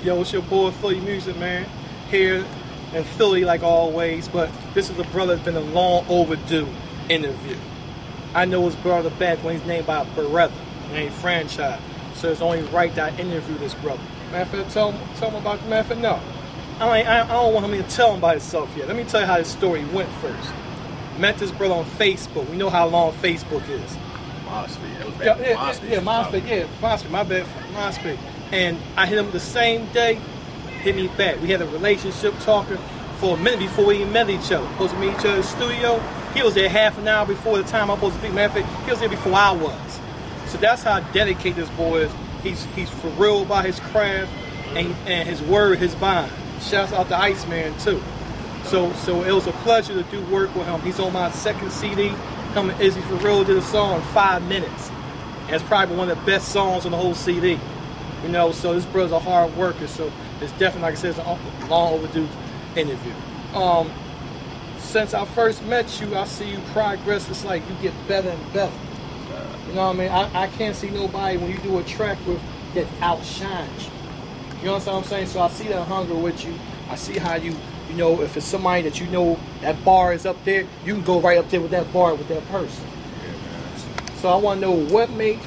Yo, it's your boy Philly Music, man. Here in Philly, like always. But this is a brother that's been a long overdue interview. I know his brother back when he's named by a brother named Franchyze. So it's only right that I interview this brother. Matter of fact, tell him about the matter of fact, no. I don't want him to tell him about himself yet. Let me tell you how this story went first. Met this brother on Facebook. We know how long Facebook is. MySpace. MySpace. My bad. MySpace. And I hit him the same day, hit me back. We had a relationship talking for a minute before we even met each other. Supposed to meet each other in the studio. He was there half an hour before the time I'm supposed to be. Matter of fact, he was there before I was. So that's how dedicated this boy is. He's for real about his craft and his word, his bond. Shouts out to Iceman too. So it was a pleasure to do work with him. He's on my second CD. Him and Izzy for real did a song in 5 minutes. And it's probably one of the best songs on the whole CD. You know, so this brother's a hard worker. So it's definitely, like I said, it's a long overdue interview. Since I first met you, I see you progress. It's like you get better and better. You know what I mean? I can't see nobody when you do a track with that outshines you. You know what I'm saying? So I see that hunger with you. I see how you know, if it's somebody that you know that bar is up there, you can go right up there with that bar with that person. Yeah, so I want to know what make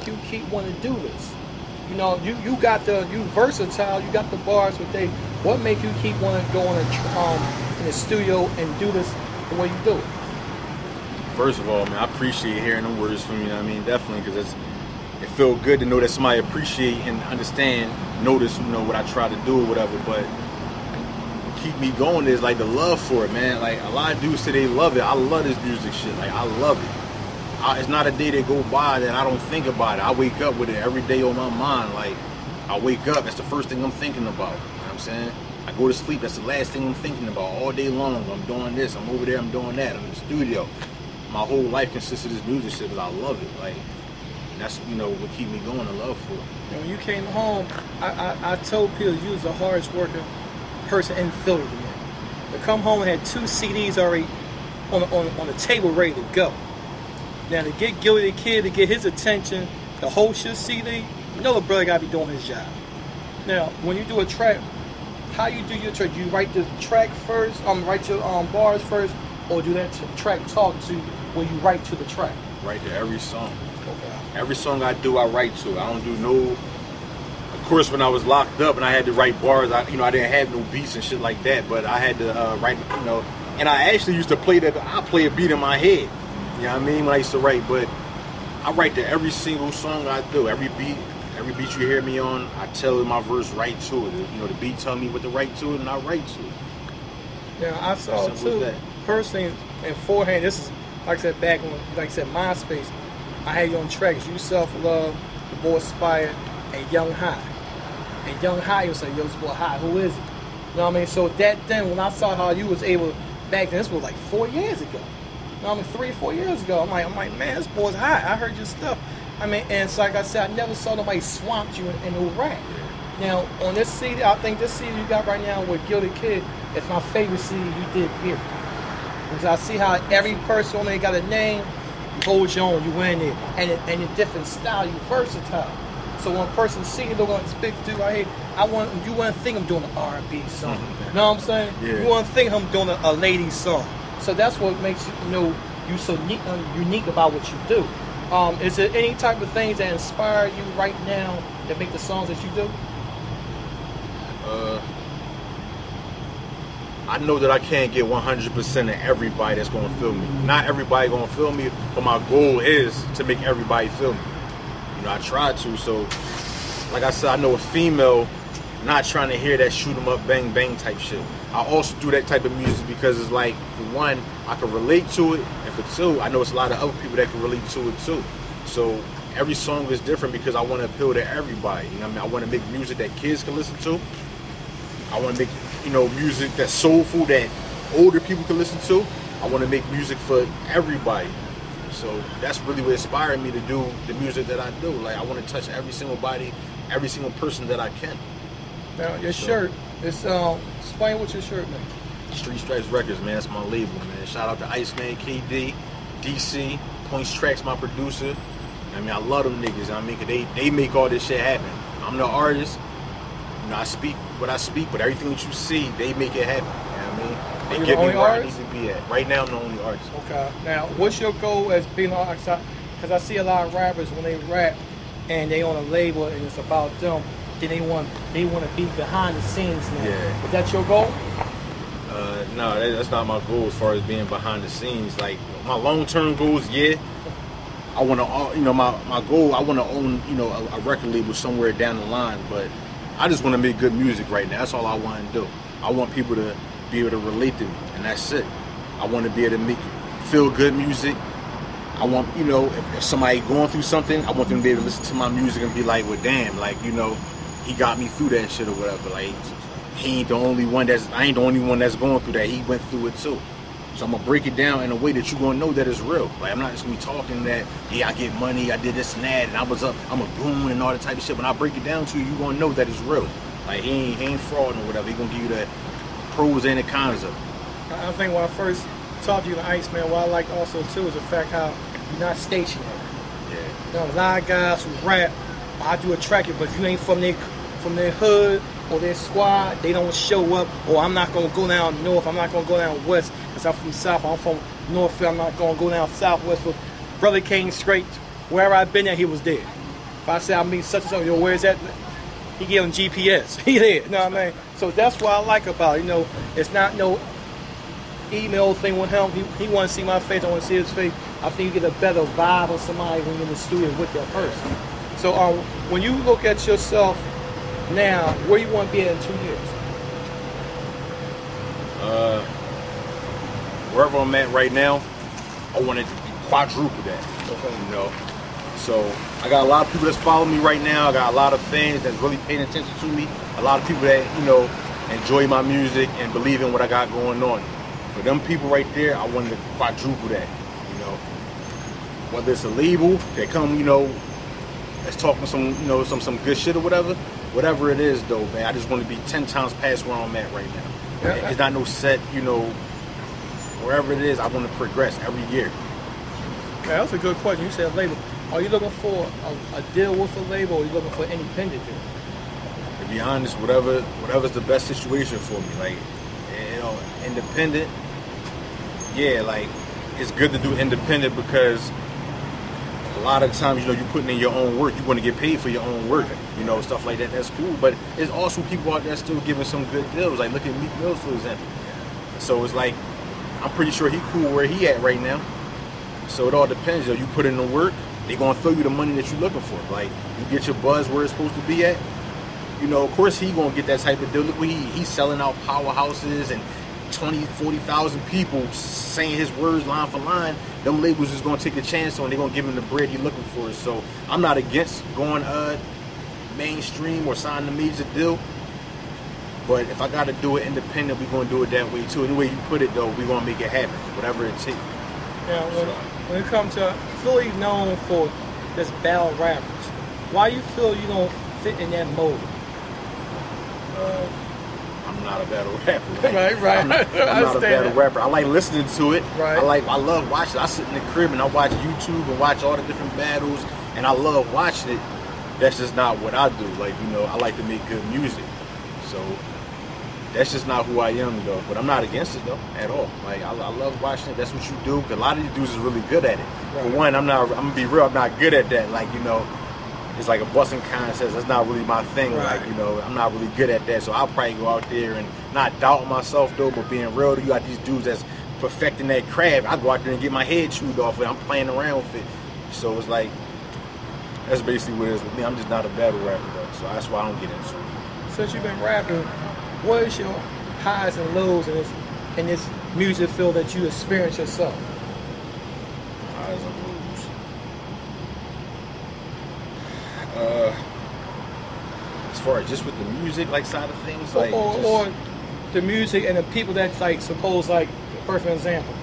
you keep wanting to do this. You know, you versatile. You got the bars, but what make you keep wanting to go in the studio and do this the way you do it? First of all, man, I appreciate hearing them words from you. I mean, definitely, because it feels good to know that somebody appreciate and understand, notice, you know, what I try to do or whatever. But keep me going is like the love for it, man. Like a lot of dudes say they love it. I love this music shit. Like I love it. It's not a day that go by that I don't think about it. I wake up with it every day on my mind. Like I wake up, that's the first thing I'm thinking about. You know what I'm saying? I go to sleep, that's the last thing I'm thinking about all day long. I'm doing this, I'm over there, I'm doing that. I'm in the studio. My whole life consists of this music shit because I love it. Like that's, you know, what keep me going, the love for it. When you came home, I told people you was the hardest working person in Philly to me. To come home and had 2 CDs already on the table ready to go. Now to get Gilly the Kid to get his attention, to host your CD, you know the brother gotta be doing his job. Now when you do a track, how you do your track? You write the track first, write your bars first, or do that track talk to when you write to the track? Write to every song. Okay. Every song I do, I write to. I don't do no. Of course, when I was locked up and I had to write bars, I didn't have no beats and shit like that. But I had to write, you know. And I actually used to play that. I play a beat in my head. You know what I mean? When I used to write, but I write to every single song I do. Every beat you hear me on, I tell my verse right to it. You know, the beat tell me what to write to it, and I write to it. Yeah, I saw too. Personally, in forehand, this is like I said back when, like I said, MySpace. I had you on tracks. You Self Love, The Boy Aspire, and Young High. And Young High was like, yo, this boy High, who is he? You know what I mean? So that then, when I saw how you was able back then, this was like 4 years ago. You know what I mean? 3 or 4 years ago. I'm like, man, this boy's high. I heard your stuff. I mean, and it's like I said, I never saw nobody swamp you in no rap. Now, on this CD, I think this CD you got right now with Gilly Kid is my favorite CD you did, period. Because I see how every person on there got a name, you hold your own, you in it, and a different style, you versatile. So when a person see you, they're going to expect to do right here. You want to think I'm doing an R&B song. You know what I'm saying? Yeah. You want to think I'm doing a ladies song. So that's what makes you so unique about what you do. Is there any type of things that inspire you right now that make the songs that you do? I know that I can't get 100% of everybody that's going to feel me. Not everybody going to feel me, but my goal is to make everybody feel me. You know, I try to. So, like I said, I know a female not trying to hear that shoot 'em up, bang, bang type shit. I also do that type of music because it's like, for one, I can relate to it, and for two, I know it's a lot of other people that can relate to it too. So every song is different because I want to appeal to everybody. You know what I mean? I want to make music that kids can listen to. I want to make, music that's soulful that older people can listen to. I want to make music for everybody. So that's really what inspired me to do the music that I do. Like, I want to touch every single body, every single person that I can. Now, your shirt, explain what your shirt means. Street Stripes Records, man. That's my label, man. Shout out to Iceman, KD, DC, Points Tracks, my producer. I mean, I love them niggas. I mean, 'cause they make all this shit happen. I'm the artist. know, I speak what I speak, but everything that you see, they make it happen. You know what I mean? They Are you get the me only where artist? I need to be at. Right now, I'm the only artist. Okay. Now, what's your goal as being an artist? Because I see a lot of rappers when they rap and they on a label and it's about them, then they want to be behind the scenes now. Yeah. Is that your goal? No, that's not my goal as far as being behind the scenes. Like, my long-term goals, yeah. I want to, you know, my goal, I want to own, you know, a record label somewhere down the line, but I just want to make good music right now. That's all I want to do. I want people to be able to relate to me, and that's it. I want to be able to make feel good music. I want, you know, if somebody going through something, I want them to be able to listen to my music and be like, well, damn, like, you know, he got me through that shit or whatever. Like, he ain't the only one I ain't the only one that's going through that. He went through it too. So I'm gonna break it down in a way that you're gonna know that it's real. Like, I'm not just gonna be talking that, yeah, I get money, I did this and that, and I'm a goon and all that type of shit. When I break it down to you, you're gonna know that it's real. Like, he ain't fraud or whatever. He gonna give you the pros and the cons of it. I think when I first talked to you in Iceman, what I like also too is the fact how you're not stationary. Yeah. You know, a lot of guys who rap, I do a track it, but if you ain't from their hood or their squad, they don't show up. Or I'm not gonna go down north, I'm not gonna go down west, because I'm from south, I'm from north, I'm not gonna go down southwest. But brother came straight, wherever I've been at, he was there. If I say I mean such and such, yo, where's that? He gave him GPS. He there, you know what I mean? So that's what I like about it. You know, it's not no email thing with him. He want to see my face, I want to see his face. I think you get a better vibe of somebody when you're in the studio with that person. So when you look at yourself now, where you want to be at in 2 years? Wherever I'm at right now, I want to quadruple that. Okay. You know, so I got a lot of people that's following me right now. I got a lot of fans that's really paying attention to me. A lot of people that, you know, enjoy my music and believe in what I got going on. For them people right there, I wanted to quadruple that. You know, whether it's a label that come, you know, that's talking some, you know, some good shit or whatever it is though, man. I just want to be 10 times past where I'm at right now. Yeah. It's not no set, you know, wherever it is, I want to progress every year. Okay, that's a good question. You said label. Are you looking for a deal with a label, or are you looking for independent deal? To be honest, whatever's the best situation for me. Like, you know, independent, yeah, like, it's good to do independent because a lot of times, you know, you're putting in your own work. You want to get paid for your own work, you know, stuff like that. That's cool. But there's also people out there still giving some good deals. Like, look at Meek Mill, for example. So it's like, I'm pretty sure he cool where he at right now. So it all depends. You know, you put in the work, they gonna throw you the money that you're looking for. Like, you get your buzz where it's supposed to be at. You know, of course he gonna get that type of deal. Look what he's selling out powerhouses and 20, 40,000 people saying his words line for line. Them labels is gonna take a chance on. They're gonna give him the bread he's looking for. So I'm not against going mainstream or signing a major deal. But if I gotta do it independent, we're gonna do it that way too. Any way you put it though, we're gonna make it happen, whatever it takes. Now, when it comes to Philly known for just battle rappers, why you feel you don't fit in that mold? I'm not a battle rapper. Like, Right. I'm not a battle rapper. I like listening to it. Right. I love watching it. I sit in the crib and I watch YouTube and watch all the different battles, and I love watching it. That's just not what I do. Like, you know, I like to make good music. So that's just not who I am though. But I'm not against it though at all. Like, I love watching it. That's what you do. Cause a lot of these dudes is really good at it. Right. For one, I'm gonna be real. I'm not good at that. Like, you know, it's like a busting contest. That's not really my thing. Right. Like, you know, I'm not really good at that. So I'll probably go out there and not doubt myself though, but being real to you, got these dudes that's perfecting that craft. I go out there and get my head chewed off with it. I'm playing around with it. So it's like, that's basically what it is with me. I'm just not a battle rapper though. So that's why I don't get into it. Since you've been rapping, what is your highs and lows in this music field that you experience yourself? Highs and lows. As far as just with the music like side of things, like or the music and the people that, like, suppose, like, perfect example.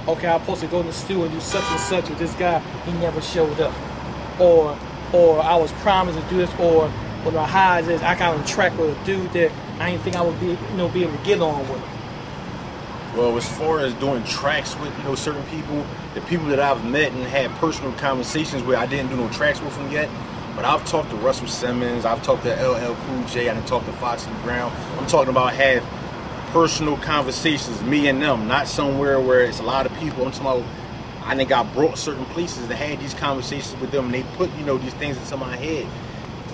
Okay, I'm supposed to go to the studio and do such and such with this guy. He never showed up. Or I was promised to do this. Or the highs is I got on track with a dude that I didn't think I would be able to get on with. Well, as far as doing tracks with, you know, certain people, the people that I've met and had personal conversations with, I didn't do no tracks with them yet. But I've talked to Russell Simmons, I've talked to LL Cool J, I done talked to Foxy Brown. I'm talking about have personal conversations, me and them, not somewhere where it's a lot of people. I'm talking about I done got brought certain places to have these conversations with them, and they put, you know, these things into my head.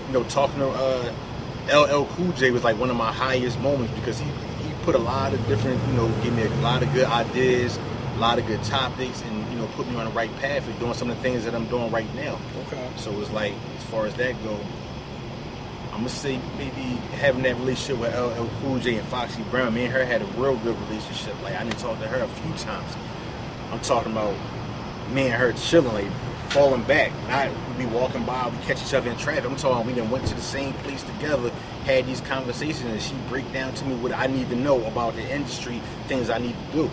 You know, talking to LL Cool J was like one of my highest moments because he put a lot of different, you know, gave me a lot of good ideas, a lot of good topics, and, you know, put me on the right path of doing some of the things that I'm doing right now. Okay. So it's like, as far as that go, I'm gonna say maybe having that relationship with LL Cool J and Foxy Brown, me and her had a real good relationship. Like, I didn't talk to her a few times. I'm talking about me and her chilling, like falling back. Not we be walking by, we catch each other in traffic. I'm talking we done went to the same place together, had these conversations, and she break down to me what I need to know about the industry, things I need to do.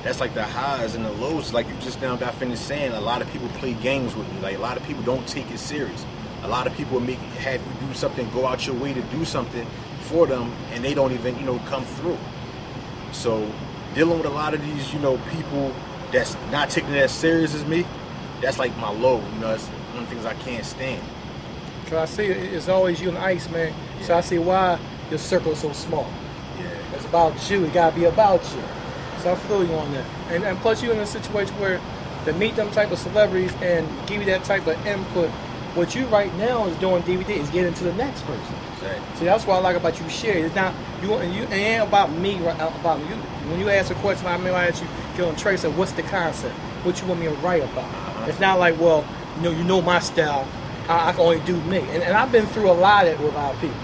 That's like the highs and the lows. Like you just now got finished saying, a lot of people play games with me. Like a lot of people don't take it serious. A lot of people have you do something, go out your way to do something for them, and they don't even, you know, come through. So dealing with a lot of these, you know, people that's not taking it as serious as me, that's like my low. You know, it's one of the things I can't stand. Cause I see it's always you and Ice, man. Yeah. So I see why your circle is so small. Yeah, it's about you. It gotta be about you. So I feel you on that. And plus, you're in a situation where to meet them type of celebrities and give you that type of input. What you right now is doing DVD is getting to the next person. Exactly. See, that's what I like about you sharing. It's not you. It ain't about me. About you. When you ask a question, I mean, I ask you, get on trace of what's the concept? What you want me to write about? It's not like, well, you know my style. I can only do me. And I've been through a lot of it with our people.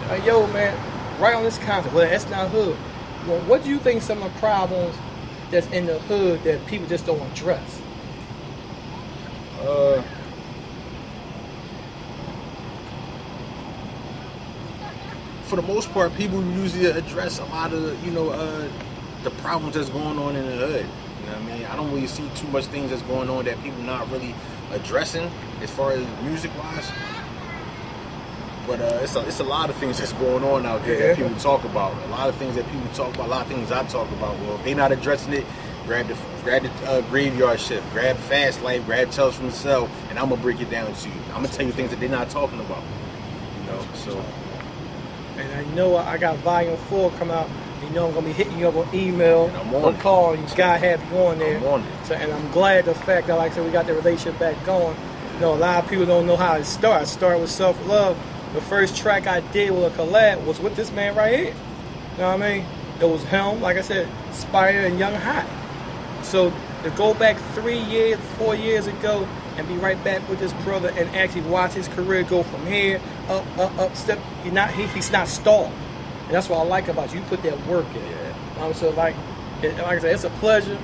Like, yo, man, write on this concept. Well, that's not hood. Well, what do you think some of the problems that's in the hood that people just don't address? For the most part, people usually address a lot of, you know, the problems that's going on in the hood. You know what I mean? I don't really see too much things that's going on that people not really addressing as far as music-wise. But it's a lot of things that's going on out there that people talk about. A lot of things that people talk about, a lot of things I talk about. Well, if they're not addressing it, grab the graveyard shift, grab Fast Life, grab Tales from the Cell, and I'm going to break it down to you. I'm going to tell you things that they're not talking about. You know, so... And I know I got Volume 4 come out. You know I'm going to be hitting you up on email, on call. You got to have you on there. I'm on it. So, and I'm glad the fact that, like I said, we got the relationship back going. You know, a lot of people don't know how it started. I started with Self Love. The first track I did with a collab was with this man right here. You know what I mean? It was him, like I said, Spider and Young Hot. So to go back 3 years, 4 years ago, and be right back with this brother and actually watch his career go from here up step. He's not stalled, and that's what I like about you. You put that work in. Yeah. So like I said, it's a pleasure.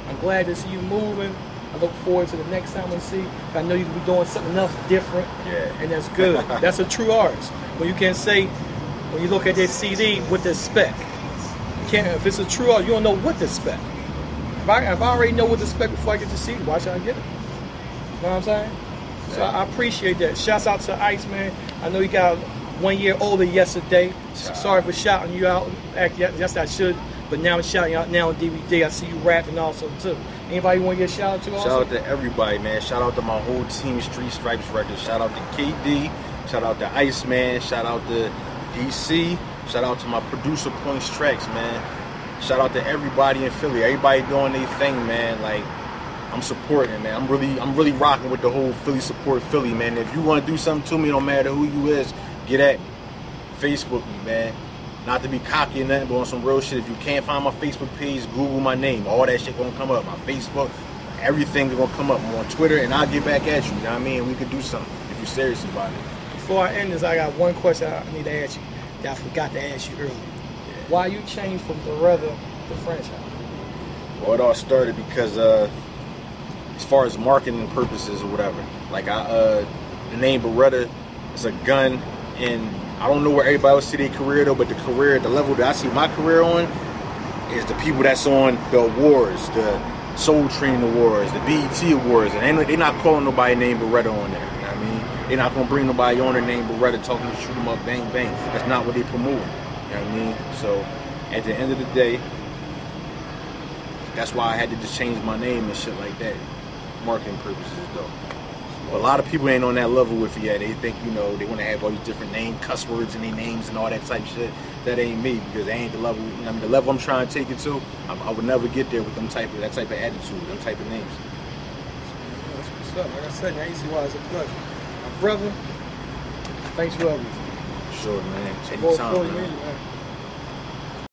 I'm glad to see you moving. I look forward to the next time we see. I know you'll be doing something else different. Yeah. And that's good. That's a true artist. When you can say, when you look at this CD with the spec, you can't. If it's a true artist, you don't know what to spec. If I already know what to spec before I get the CD, why should I get it? You know what I'm saying? So I appreciate that. Shouts out to Ice, man. I know you got 1 year older yesterday. Sorry for shouting you out. Yes, I should. But now I'm shouting you out now on DVD. I see you rapping also, too. Anybody you want to get shout out to also? Shout out to everybody, man. Shout out to my whole team, Street Stripes Records. Shout out to KD. Shout out to Ice, man. Shout out to DC. Shout out to my producer, Points Tracks, man. Shout out to everybody in Philly. Everybody doing their thing, man. Like, I'm supporting, man. I'm really rocking with the whole Philly support Philly, man. If you want to do something to me, no matter who you is, get at me. Facebook me, man. Not to be cocky or nothing, but on some real shit. If you can't find my Facebook page, Google my name. All that shit gonna come up. My Facebook, everything gonna come up. I'm on Twitter, and I'll get back at you. You know what I mean? We could do something if you're serious about it. Before I end this, I got one question I need to ask you that I forgot to ask you earlier. Yeah. Why you changed from Beretta to Franchyze? Well, it all started because as far as marketing purposes or whatever, like the name Beretta is a gun, and I don't know where everybody else see their career though, but the level that I see my career on is the people that's on the awards, the Soul Train Awards, the BET Awards, and they're not calling nobody named Beretta on there. You know what I mean? They're not gonna bring nobody on their name Beretta talking to shoot them up, bang bang. That's not what they promote. You know what I mean? So at the end of the day, that's why I had to just change my name and shit like that. Marketing purposes though. But a lot of people ain't on that level with it yet. They think, you know, they want to have all these different cuss words in their names and all that type of shit. That ain't me, because they ain't the level. You know, I mean, the level I'm trying to take it to, I would never get there with that type of attitude, them type of names. That's what's up. Like I said, now you see why it's a pleasure. My brother, thanks for everything. Sure, man. Anytime, man.